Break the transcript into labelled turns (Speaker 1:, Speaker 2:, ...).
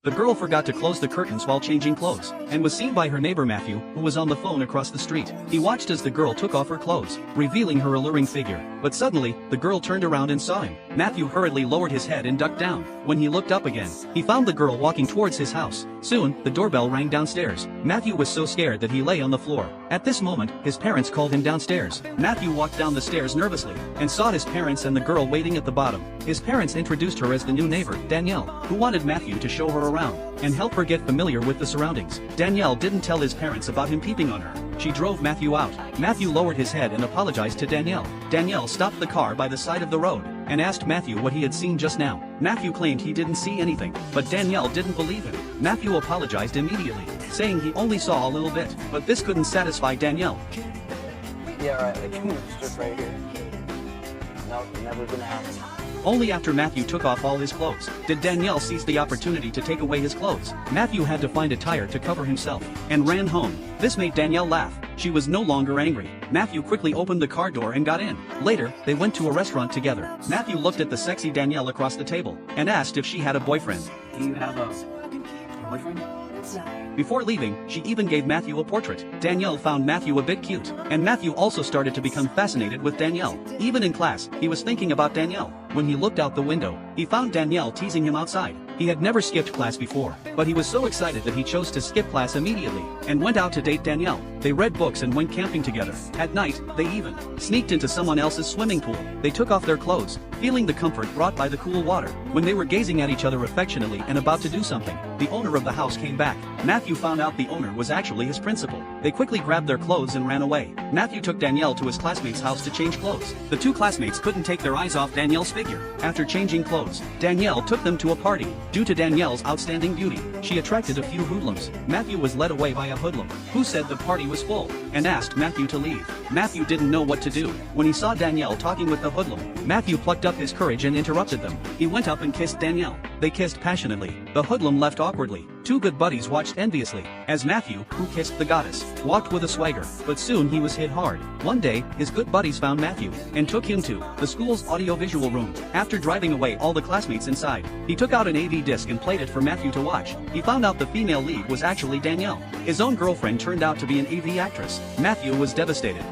Speaker 1: The girl forgot to close the curtains while changing clothes, and was seen by her neighbor Matthew, who was on the phone across the street. He watched as the girl took off her clothes, revealing her alluring figure. But suddenly, the girl turned around and saw him. Matthew hurriedly lowered his head and ducked down. When he looked up again, he found the girl walking towards his house. Soon, the doorbell rang downstairs. Matthew was so scared that he lay on the floor. At this moment, his parents called him downstairs. Matthew walked down the stairs nervously, and saw his parents and the girl waiting at the bottom. His parents introduced her as the new neighbor, Danielle, who wanted Matthew to show her around and help her get familiar with the surroundings. Danielle didn't tell his parents about him peeping on her. She drove Matthew out. Matthew lowered his head and apologized to Danielle. Danielle stopped the car by the side of the road and asked Matthew what he had seen just now. Matthew claimed he didn't see anything, but Danielle didn't believe him. Matthew apologized immediately, saying he only saw a little bit, but this couldn't satisfy Danielle.
Speaker 2: Yeah, right, like, it's just right here. No, never gonna happen.
Speaker 1: Only after Matthew took off all his clothes did Danielle seize the opportunity to take away his clothes. Matthew had to find a tire to cover himself and ran home. This made Danielle laugh. She was no longer angry. Matthew quickly opened the car door and got in. Later, they went to a restaurant together. Matthew looked at the sexy Danielle across the table and asked if she had a boyfriend.
Speaker 2: Do you have a boyfriend?
Speaker 1: Before leaving, she even gave Matthew a portrait. Danielle found Matthew a bit cute, and Matthew also started to become fascinated with Danielle. Even in class, he was thinking about Danielle. When he looked out the window, he found Danielle teasing him outside. He had never skipped class before, but he was so excited that he chose to skip class immediately and went out to date Danielle. They read books and went camping together. At night, they even sneaked into someone else's swimming pool. They took off their clothes, feeling the comfort brought by the cool water. When they were gazing at each other affectionately and about to do something, the owner of the house came back. Matthew found out the owner was actually his principal. They quickly grabbed their clothes and ran away. Matthew took Danielle to his classmate's house to change clothes. The two classmates couldn't take their eyes off Danielle's figure. After changing clothes, Danielle took them to a party. Due to Danielle's outstanding beauty, she attracted a few hoodlums. Matthew was led away by a hoodlum, who said the party was full, and asked Matthew to leave. Matthew didn't know what to do. When he saw Danielle talking with the hoodlum, Matthew plucked up his courage and interrupted them. He went up and kissed Danielle. They kissed passionately. The hoodlum left awkwardly. Two good buddies watched enviously as Matthew, who kissed the goddess, walked with a swagger, but soon he was hit hard. One day, his good buddies found Matthew and took him to the school's audiovisual room. After driving away all the classmates inside, he took out an AV disc and played it for Matthew to watch. He found out the female lead was actually Danielle. His own girlfriend turned out to be an AV actress. Matthew was devastated.